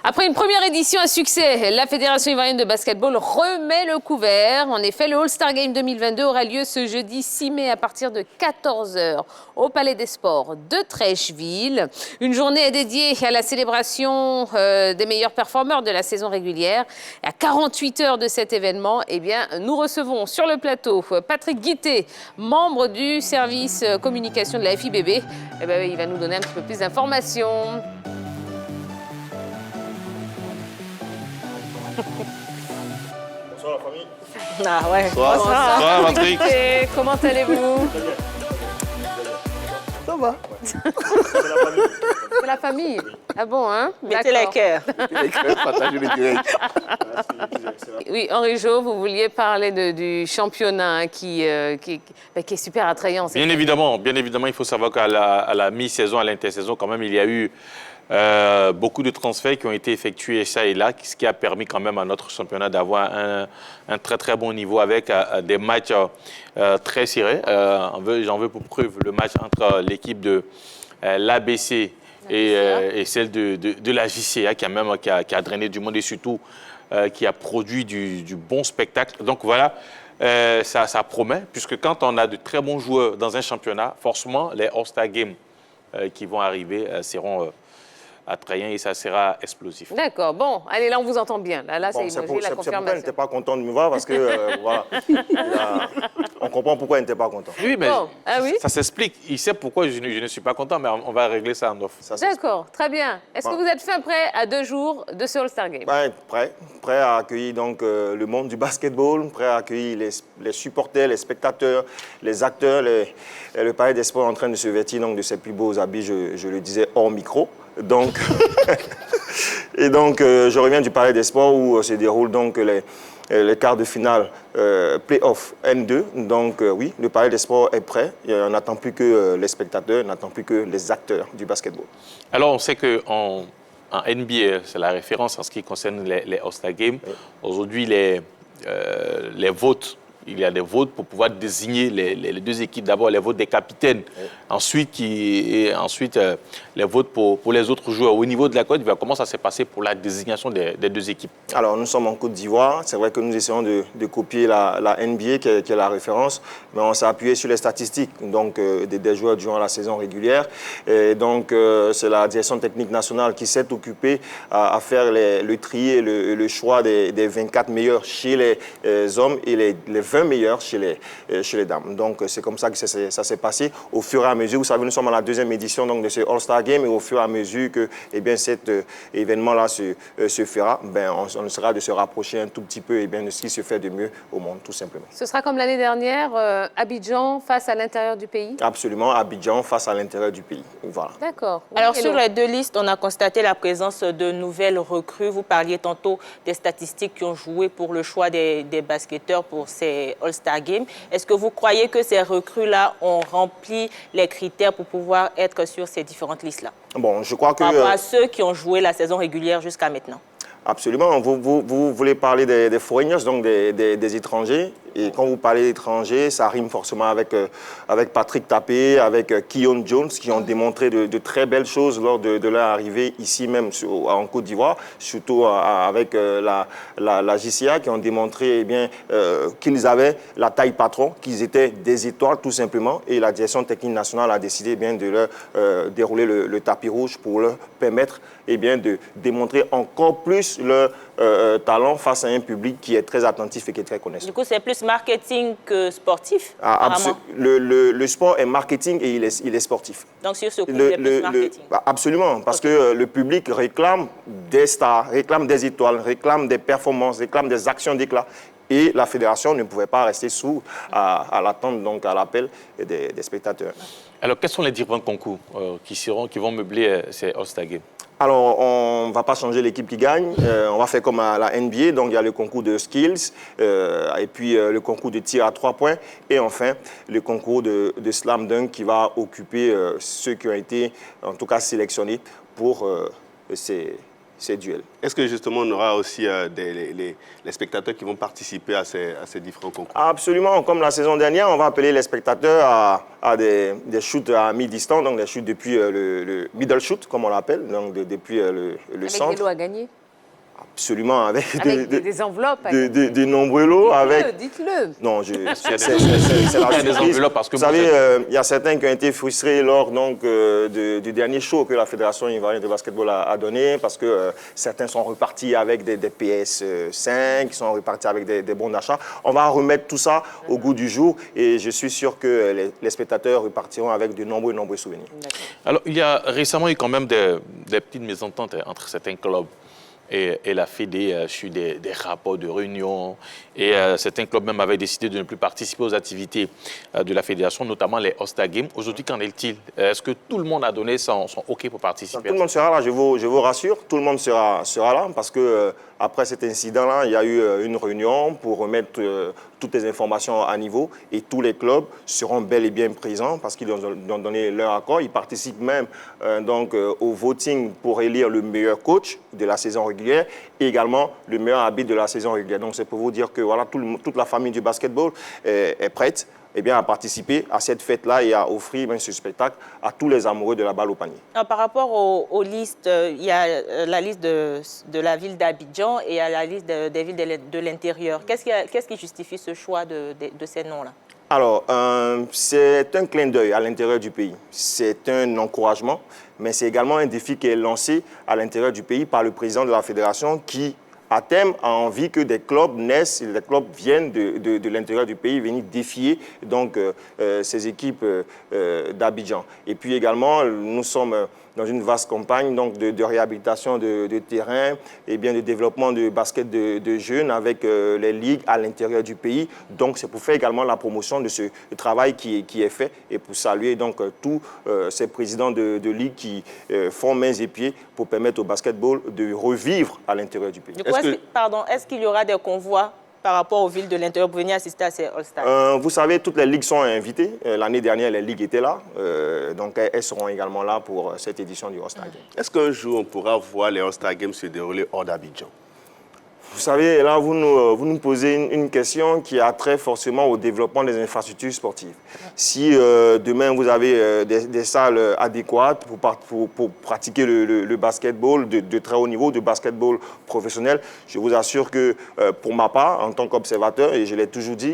Après une première édition à succès, la Fédération ivoirienne de basketball remet le couvert. En effet, le All-Star Game 2022 aura lieu ce jeudi 6 mai à partir de 14 h au Palais des Sports de Trècheville. Une journée est dédiée à la célébration des meilleurs performeurs de la saison régulière. Et à 48 heures de cet événement, eh bien, nous recevons sur le plateau Patrick Guité, membre du service communication de la FIBB. Eh bien, il va nous donner un petit peu plus d'informations. Bonsoir la famille. Ah ouais. Bonsoir Patrick. Comment allez-vous? Ça va. C'est la famille. Ah bon, hein? Mettez les cœurs. Les cœurs, partagez les directs. Oui, Henri Jo, vous vouliez parler du championnat qui est super attrayant. Bien évidemment, il faut savoir qu'à la mi-saison, à l'intersaison, quand même, il y a eu beaucoup de transferts qui ont été effectués ça et là, ce qui a permis quand même à notre championnat d'avoir un très très bon niveau avec des matchs très serrés. J'en veux pour preuve le match entre l'équipe de l'ABC et celle de la JCA qui a drainé du monde et surtout qui a produit du bon spectacle. Donc voilà, ça promet, puisque quand on a de très bons joueurs dans un championnat, forcément les All-Star Games qui vont arriver seront attrayant et ça sera explosif. D'accord. Bon, allez, là, on vous entend bien. Là, Bon, c'est la pourquoi confirmation. elle n'était pas content de me voir parce que, voilà, on comprend pourquoi elle n'était pas content. Oui, mais Bon. Ah oui? ça s'explique. Il sait pourquoi je ne suis pas content, mais on va régler ça en off. D'accord, très bien. Est-ce que vous êtes fin prêt à 2 jours de ce All-Star Game? Ouais, prêt à accueillir donc, le monde du basketball, prêt à accueillir les supporters, les spectateurs, les acteurs. Le Palais des Sports est en train de se vêtir donc, de ses plus beaux habits, je le disais, hors micro. Donc, et donc, je reviens du Palais des Sports où se déroulent donc les quarts de finale play-off N2. Donc, oui, le Palais des Sports est prêt. On n'attend plus que les spectateurs, on n'attend plus que les acteurs du basketball. Alors, on sait qu'en NBA, c'est la référence en ce qui concerne les All-Star Games. Oui. Aujourd'hui, les votes, il y a des votes pour pouvoir désigner les deux équipes. D'abord, les votes des capitaines. Oui. Ensuite, les votes pour les autres joueurs. Au niveau de la Côte d'Ivoire, comment ça s'est passé pour la désignation des deux équipes? Alors, nous sommes en Côte d'Ivoire. C'est vrai que nous essayons de copier la NBA, qui est la référence, mais on s'est appuyé sur les statistiques donc, des joueurs durant la saison régulière. Et donc, c'est la direction technique nationale qui s'est occupée à faire le tri et le choix des 24 meilleurs chez les hommes et les 20 meilleurs chez les dames. Donc, c'est comme ça que ça s'est passé au fur et à mesure. Vous savez, nous sommes à la 2e édition donc, de ce All-Star Game et au fur et à mesure que eh bien, cet événement-là se fera, ben, on essaiera de se rapprocher un tout petit peu eh bien, de ce qui se fait de mieux au monde, tout simplement. Ce sera comme l'année dernière, Abidjan face à l'intérieur du pays? Absolument, Abidjan face à l'intérieur du pays. Voilà. D'accord. Oui, alors, sur les 2 listes, on a constaté la présence de nouvelles recrues. Vous parliez tantôt des statistiques qui ont joué pour le choix des basketteurs pour ces All-Star Games. Est-ce que vous croyez que ces recrues-là ont rempli les critères pour pouvoir être sur ces différentes listes-là? Bon, je crois que... Par rapport à ceux qui ont joué la saison régulière jusqu'à maintenant. Absolument. Vous voulez parler des foreigners, donc des étrangers. Et quand vous parlez d'étrangers, ça rime forcément avec Patrick Tapé, avec Keon Jones, qui ont démontré de très belles choses lors de leur arrivée ici même en Côte d'Ivoire, surtout avec la JCA, qui ont démontré eh bien, qu'ils avaient la taille patron, qu'ils étaient des étoiles tout simplement. Et la direction technique nationale a décidé eh bien, de leur dérouler le tapis rouge pour leur permettre eh bien, de démontrer encore plus leur talent face à un public qui est très attentif et qui est très connaissant. Du coup, c'est plus marketing que sportif, le sport est marketing et il est sportif. Donc, sur ce coup, c'est plus marketing. Absolument, parce que le public réclame des stars, réclame des étoiles, réclame des performances, réclame des actions d'éclat. Et la fédération ne pouvait pas rester sourde à l'attente, donc à l'appel des spectateurs. Alors, quels sont les différents concours qui vont meubler ces All-Star Games? Alors, on ne va pas changer l'équipe qui gagne. On va faire comme à la NBA. Donc, il y a le concours de skills, et puis le concours de tir à 3 points. Et enfin, le concours de slam dunk qui va occuper ceux qui ont été, en tout cas, sélectionnés pour ces duels. Est-ce que justement on aura aussi les spectateurs qui vont participer à ces différents concours? Absolument. Comme la saison dernière, on va appeler les spectateurs à des shoots à mi-distance, donc des shoots depuis le middle shoot, comme on l'appelle, donc depuis le centre. Avec des lots à gagner. Absolument, avec des enveloppes. De nombreux lots. Dites-le. Non, c'est la surprise. Parce que vous savez, il y a certains qui ont été frustrés lors donc, du dernier show que la Fédération ivoirienne de basketball a donné, parce que certains sont repartis avec des PS5, sont repartis avec des bons d'achat. On va remettre tout ça au goût du jour et je suis sûr que les spectateurs repartiront avec de nombreux souvenirs. Alors, il y a récemment eu quand même des petites mésententes entre certains clubs et la Fédé sur des rapports de réunion. Et certains clubs même avaient décidé de ne plus participer aux activités de la Fédération, notamment les All-Star Games. Aujourd'hui, qu'en est-il? Est-ce que tout le monde a donné son OK pour participer? Tout le monde sera là, je vous rassure. Tout le monde sera là parce que après cet incident-là, il y a eu une réunion pour remettre toutes les informations à niveau et tous les clubs seront bel et bien présents parce qu'ils ont donné leur accord. Ils participent même donc, au voting pour élire le meilleur coach de la saison régulière et également le meilleur arbitre de la saison régulière. Donc c'est pour vous dire que voilà, toute la famille du basketball est prête à participer à cette fête-là et à offrir ce spectacle à tous les amoureux de la balle au panier. Alors, par rapport aux listes, il y a la liste de la ville d'Abidjan et il y a la liste des villes de l'intérieur. Qu'est-ce qui justifie ce choix de ces noms-là? Alors, c'est un clin d'œil à l'intérieur du pays. C'est un encouragement, mais c'est également un défi qui est lancé à l'intérieur du pays par le président de la fédération qui, à terme, a envie que des clubs naissent, des clubs viennent de l'intérieur du pays, venir défier donc, ces équipes d'Abidjan. Et puis également, nous sommes dans une vaste campagne donc, de réhabilitation de terrain et bien de développement de basket de jeunes avec les ligues à l'intérieur du pays. Donc, c'est pour faire également la promotion de ce travail qui est fait et pour saluer donc, tous ces présidents de ligues qui font mains et pieds pour permettre au basketball de revivre à l'intérieur du pays. Est-ce qu'il y aura des convois par rapport aux villes de l'intérieur pour venir assister à ces All-Stars? Vous savez, toutes les ligues sont invitées. L'année dernière, les ligues étaient là. Donc, elles seront également là pour cette édition du All-Star Game. Est-ce qu'un jour, on pourra voir les All-Star Games se dérouler hors d'Abidjan? Vous savez, là, vous nous posez une question qui a trait forcément au développement des infrastructures sportives. Si demain, vous avez des salles adéquates pour pratiquer le basketball de très haut niveau, de basketball professionnel, je vous assure que pour ma part, en tant qu'observateur, et je l'ai toujours dit,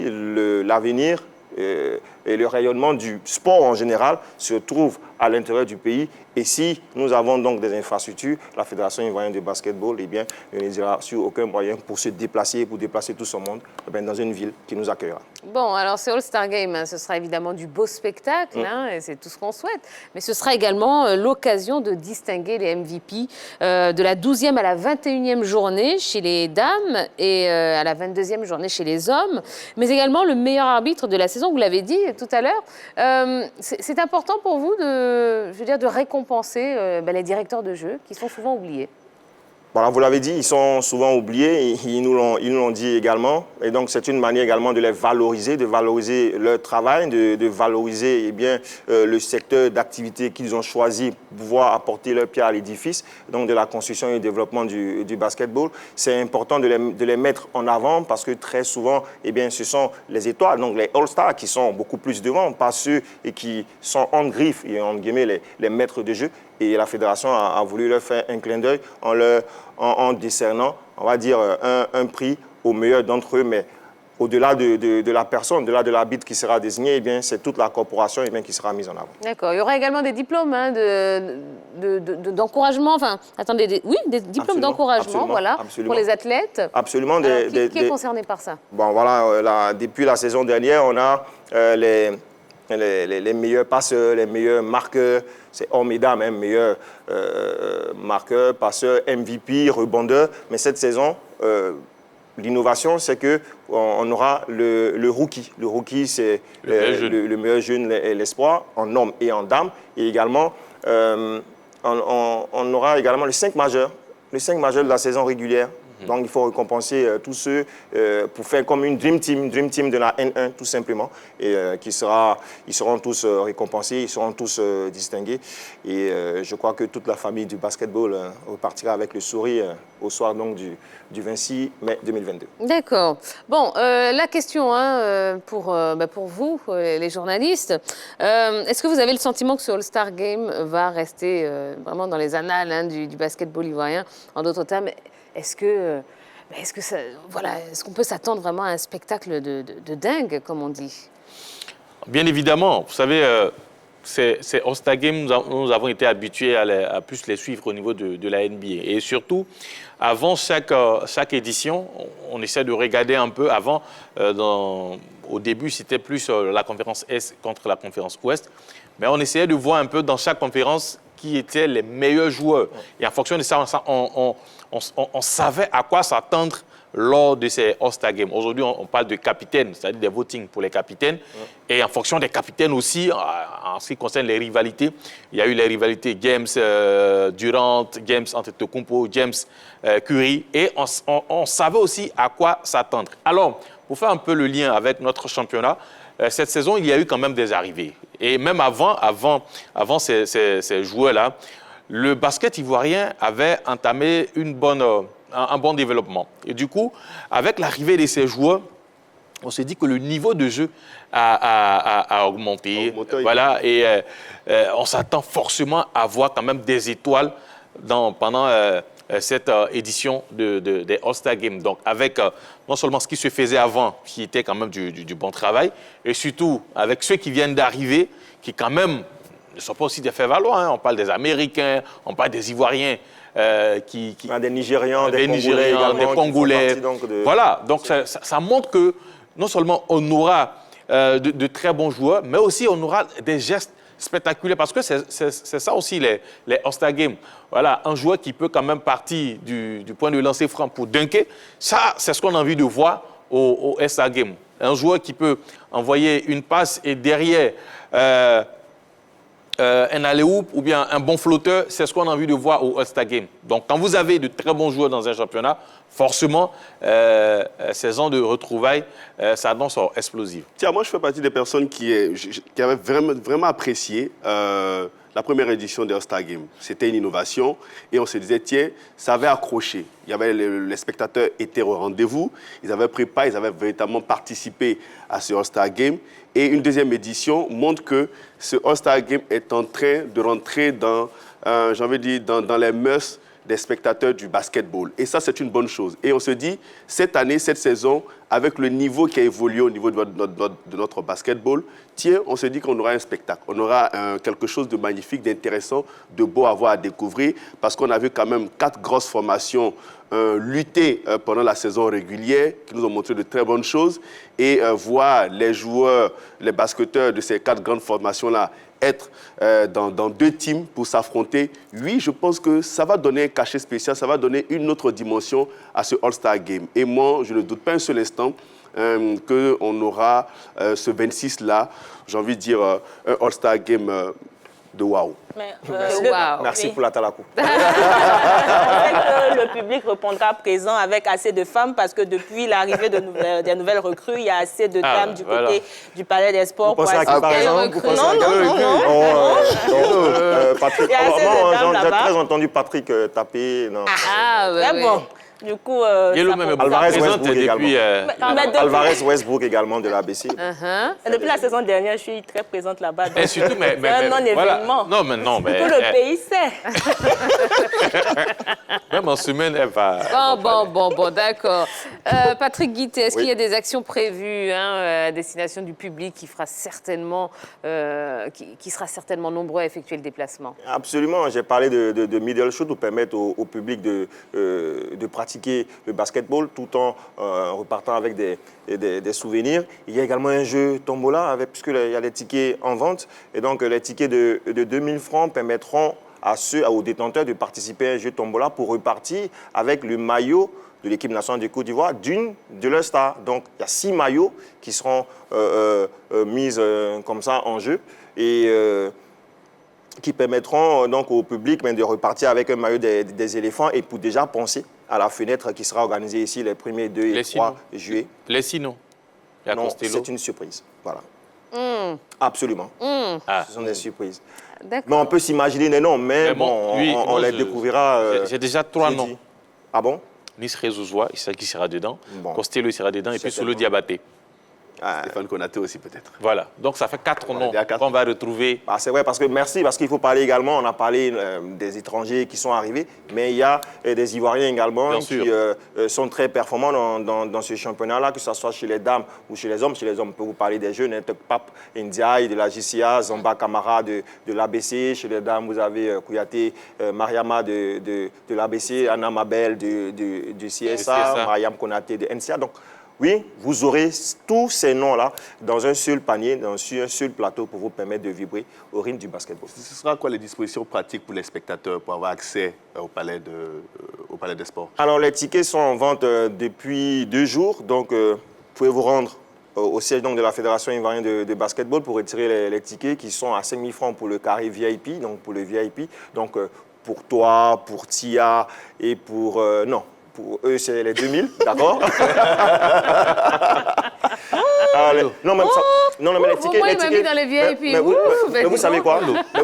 l'avenir et le rayonnement du sport en général se trouve à l'intérieur du pays. Et si nous avons donc des infrastructures, la Fédération ivoirienne de basketball, eh bien, ne dira sur aucun moyen pour se déplacer, pour déplacer tout son monde dans une ville qui nous accueillera. Bon, alors ce All-Star Game, ce sera évidemment du beau spectacle, et c'est tout ce qu'on souhaite. Mais ce sera également l'occasion de distinguer les MVP de la 12e à la 21e journée chez les dames et à la 22e journée chez les hommes, mais également le meilleur arbitre de la saison, vous l'avez dit tout à l'heure. C'est important pour vous de récompenser les directeurs de jeu qui sont souvent oubliés. Voilà, vous l'avez dit, ils sont souvent oubliés, et ils nous l'ont dit également. Et donc, c'est une manière également de les valoriser, de valoriser leur travail, de valoriser le secteur d'activité qu'ils ont choisi pour pouvoir apporter leur pierre à l'édifice, donc de la construction et du développement du basketball. C'est important de les mettre en avant parce que très souvent, ce sont les étoiles, donc les All-Stars qui sont beaucoup plus devant, pas ceux qui sont en griffe et en guillemets les maîtres de jeu. Et la Fédération a voulu leur faire un clin d'œil en décernant, on va dire, un prix au meilleur d'entre eux. Mais au-delà de la personne, au-delà de l'arbitre qui sera désigné, c'est toute la corporation qui sera mise en avant. D'accord. Il y aura également des diplômes d'encouragement. Enfin, attendez, des diplômes d'encouragement, voilà, pour les athlètes. Absolument. Qui est concerné par ça? Bon, voilà, depuis la saison dernière, on a les meilleurs passeurs, les meilleurs marqueurs, c'est hommes et dames, meilleurs marqueurs, passeurs, MVP, rebondeurs. Mais cette saison, l'innovation, c'est qu'on aura le rookie. Le rookie, c'est le meilleur jeune et l'espoir, en hommes et en dames. Et également, on aura également les 5 majeurs. Les 5 majeurs de la saison régulière. Donc, il faut récompenser tous ceux pour faire comme une dream team de la N1, tout simplement. Et ils seront tous récompensés, ils seront tous distingués. Et je crois que toute la famille du basketball repartira avec le sourire au soir donc, du 26 mai 2022. D'accord. Bon, la question pour vous, les journalistes, est-ce que vous avez le sentiment que ce All-Star Game va rester vraiment dans les annales du basketball ivoirien? En d'autres termes, est-ce qu'on peut s'attendre vraiment à un spectacle de dingue, comme on dit? Bien évidemment, vous savez, ces All-Star Games, nous avons été habitués à plus les suivre au niveau de la NBA. Et surtout, avant chaque édition, on essaie de regarder un peu. Avant, au début, c'était plus la conférence Est contre la conférence Ouest. Mais on essayait de voir un peu dans chaque conférence qui étaient les meilleurs joueurs. Et en fonction de ça, on savait à quoi s'attendre lors de ces All-Star Games. Aujourd'hui, on parle de capitaines, c'est-à-dire des votings pour les capitaines. Et en fonction des capitaines aussi, en ce qui concerne les rivalités, il y a eu les rivalités James Durant, James Antetokounmpo, James Curry. Et on savait aussi à quoi s'attendre. Alors, pour faire un peu le lien avec notre championnat, cette saison, il y a eu quand même des arrivées. Et même avant ces joueurs-là, le basket ivoirien avait entamé un bon développement. Et du coup, avec l'arrivée de ces joueurs, on s'est dit que le niveau de jeu a augmenté. Voilà, et on s'attend forcément à voir quand même des étoiles pendant cette édition des All-Star Games. Donc, avec non seulement ce qui se faisait avant, qui était quand même du bon travail, et surtout avec ceux qui viennent d'arriver, qui quand même ne sont pas aussi des faits-valoir. On parle des Américains, on parle des Ivoiriens. Des Nigérians, des Congolais. Voilà, donc ça montre que non seulement on aura de très bons joueurs, mais aussi on aura des gestes spectaculaires. Parce que c'est ça aussi les All-Star Games. Voilà, un joueur qui peut quand même partir du point de lancer franc pour dunker, ça, c'est ce qu'on a envie de voir au All-Star Games. Un joueur qui peut envoyer une passe et derrière un alley-oop ou bien un bon flotteur, c'est ce qu'on a envie de voir au All-Star Game. Donc, quand vous avez de très bons joueurs dans un championnat, forcément, ces ans de retrouvailles, ça annonce explosive. Tiens, moi, je fais partie des personnes qui avaient vraiment apprécié la première édition des All-Star Games. C'était une innovation et on se disait, tiens, ça avait accroché. Il y avait les spectateurs étaient au rendez-vous, ils avaient pris part, ils avaient véritablement participé à ce All-Star Game. Et une deuxième édition montre que ce All-Star Game est en train de rentrer dans les mœurs des spectateurs du basketball. Et ça, c'est une bonne chose. Et on se dit, cette année, cette saison, avec le niveau qui a évolué au niveau de notre basketball, tiens, on se dit qu'on aura un spectacle. On aura quelque chose de magnifique, d'intéressant, de beau à voir, à découvrir, parce qu'on a vu quand même 4 grosses formations lutter pendant la saison régulière, qui nous ont montré de très bonnes choses, et voir les joueurs, les basketteurs de ces 4 grandes formations-là être dans 2 teams pour s'affronter, oui, je pense que ça va donner un cachet spécial, ça va donner une autre dimension à ce All-Star Game. Et moi, je ne doute pas un seul instant qu'on aura ce 26-là, j'ai envie de dire, un All-Star Game de waouh. Merci pour la talakou. Le public répondra présent avec assez de femmes parce que depuis l'arrivée des nouvelles recrues, il y a assez de dames du côté du Palais des Sports pour assister aux recrues. Non. Patrick, j'ai très entendu Patrick taper. Très bon. Du coup, Alvarez Westbrook également de l'ABC. Depuis la saison dernière, je suis très présente là-bas. Et surtout, c'est un non-événement. Non, mais non. Tout le pays sait. Même en semaine, elle va... Bon, d'accord. Patrick Guité, est-ce qu'il y a des actions prévues à destination du public qui sera certainement nombreux à effectuer le déplacement? Absolument. J'ai parlé de middle shoot pour permettre au public de pratiquer le basketball tout en repartant avec des souvenirs. Il y a également un jeu tombola puisqu'il y a des tickets en vente. Et donc, les tickets de 2000 francs permettront aux détenteurs de participer à un jeu tombola pour repartir avec le maillot de l'équipe nationale de Côte d'Ivoire de leur star. Donc, il y a 6 maillots qui seront mis comme ça en jeu. Et qui permettront donc au public de repartir avec un maillot des éléphants et pour déjà penser à la fenêtre qui sera organisée ici les 1er, 2 et 3 juillet. Les sinon. Non, c'est une surprise. Voilà. Absolument. Ce sont des surprises. Mais on peut s'imaginer des noms, mais bon, on les découvrira. J'ai déjà 3 noms. Ah bon? Nice Rezouzoua, il sait qui sera dedans. Bon. Costello sera dedans. Et puis Solo Diabaté. Stéphane Konaté aussi peut-être. Voilà. Donc ça fait 4 noms qu'on va retrouver. C'est vrai, parce qu'il faut parler également, on a parlé des étrangers qui sont arrivés, mais il y a des Ivoiriens également qui sont très performants dans ce championnat-là, que ce soit chez les dames ou chez les hommes. Chez les hommes, on peut vous parler des jeunes, Pape Ndiaye de la JCA, Zamba Kamara de l'ABC. Chez les dames, vous avez Kouyaté, Mariama de l'ABC, Anna Mabel du CSA, Mariam Konaté de NCA. Donc, oui, vous aurez tous ces noms-là dans un seul panier, sur un seul plateau pour vous permettre de vibrer au rythme du basketball. Ce sera quoi les dispositions pratiques pour les spectateurs pour avoir accès au palais des sports? Alors, les tickets sont en vente depuis 2 jours. Donc, vous pouvez vous rendre au siège de la Fédération ivoirienne de basketball pour retirer les tickets qui sont à 5 000 francs pour le carré VIP, donc pour le VIP. Donc, pour toi, pour Tia et pour... non. Pour eux, c'est les 2000, d'accord? Non, mais les tickets... il m'a mis dans les VIP. Mais vous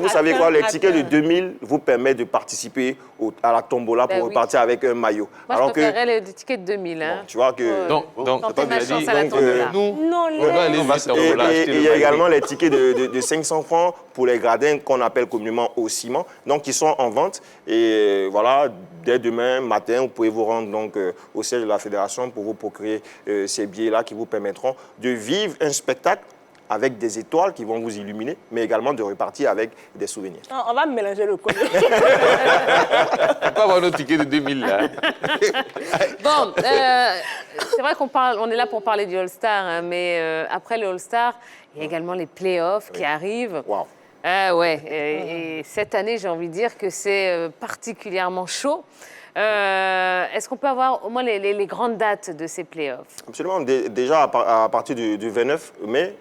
savez quoi? Les tickets de 2000 vous permettent de participer à la tombola pour repartir avec un maillot. Moi, je préférerais les tickets de 2000. Hein. Bon, tu vois que... Donc il y a également les tickets de 500 francs pour les gradins qu'on appelle communément au ciment, donc qui sont en vente. Et voilà, dès demain matin, vous pouvez vous rendre donc au siège de la Fédération pour vous procurer ces billets-là qui vous permettront de vivre un spectacle avec des étoiles qui vont vous illuminer, mais également de repartir avec des souvenirs. On va mélanger le code. Pourquoi avoir nos tickets de 2000 là? Bon, c'est vrai on est là pour parler du All-Star, hein, mais après le All-Star, il y a également les playoffs qui arrivent. Wow. Et cette année, j'ai envie de dire que c'est particulièrement chaud. Est-ce qu'on peut avoir au moins les grandes dates de ces playoffs? Absolument. Déjà, à partir du 29 mai,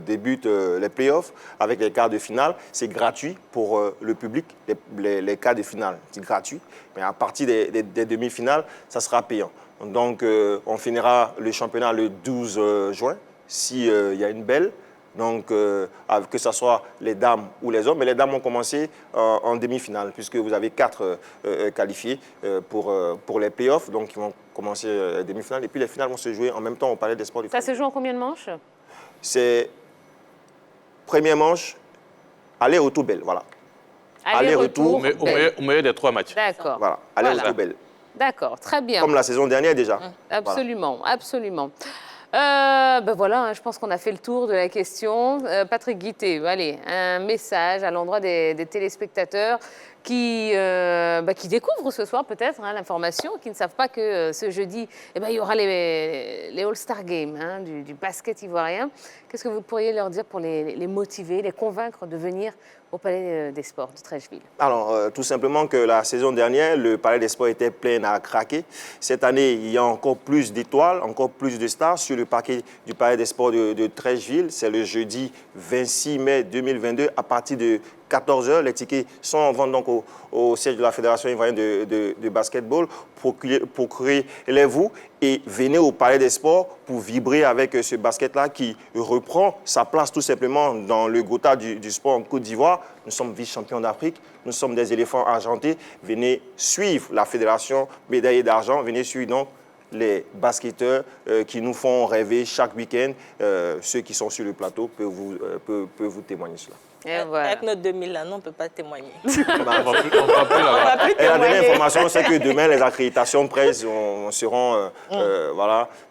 débutent les playoffs avec les quarts de finale. C'est gratuit pour le public, les quarts de finale. C'est gratuit. Mais à partir des demi-finales, ça sera payant. Donc, on finira le championnat le 12 juin, s'il y a une belle. Donc, que ce soit les dames ou les hommes. Mais les dames ont commencé en demi-finale, puisque vous avez 4 qualifiés pour les playoffs. Donc, ils vont commencer demi-finale. Et puis, les finales vont se jouer en même temps au Palais des Sports du Ça se joue en combien de manches? C'est première manche, aller-retour belle, voilà. Aller-retour, au meilleur des 3 matchs. D'accord. Voilà, aller-retour belle. D'accord, très bien. Comme la saison dernière déjà. Absolument, absolument. Voilà, hein, je pense qu'on a fait le tour de la question. Patrick Guité, allez, un message à l'endroit des téléspectateurs qui découvrent ce soir peut-être l'information, qui ne savent pas que ce jeudi, il y aura les All-Star Games hein, du basket ivoirien. Qu'est-ce que vous pourriez leur dire pour les motiver, les convaincre de venir au Palais des Sports de Treichville? Alors, tout simplement que la saison dernière, le Palais des Sports était plein à craquer. Cette année, il y a encore plus d'étoiles, encore plus de stars sur le parquet du Palais des Sports de Treichville. C'est le jeudi 26 mai 2022 à partir de 14h. Les tickets sont en vente donc au siège de la Fédération ivoirienne de basketball. Procurez-les-vous et venez au Palais des Sports pour vibrer avec ce basket-là qui reprend sa place tout simplement dans le Gotha du sport en Côte d'Ivoire. Nous sommes vice-champions d'Afrique, nous sommes des éléphants argentés. Venez suivre la Fédération médaillée d'argent, venez suivre donc les basketteurs qui nous font rêver chaque week-end. Ceux qui sont sur le plateau peuvent vous témoigner cela. Et voilà. Avec notre 2000 là, non, on ne peut pas témoigner. La dernière information, c'est que demain, les accréditations presse seront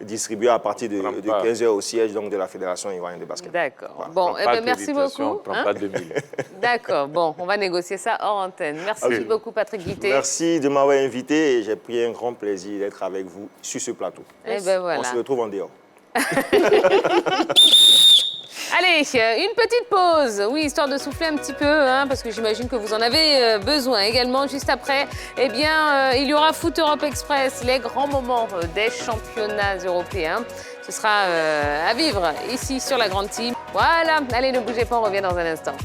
distribuées à partir de 15h au siège donc, de la Fédération ivoirienne de basket. D'accord. Bon, merci beaucoup. On ne prend pas 2000. D'accord. Bon, on va négocier ça hors antenne. Merci beaucoup, Patrick Guité. Merci de m'avoir invité et j'ai pris un grand plaisir d'être avec vous sur ce plateau. Voilà. On se retrouve en dehors. Allez, une petite pause, oui, histoire de souffler un petit peu, hein, parce que j'imagine que vous en avez besoin également. Juste après, il y aura Foot Europe Express, les grands moments des championnats européens. Ce sera à vivre ici sur la Grande Team. Voilà, allez, ne bougez pas, on revient dans un instant.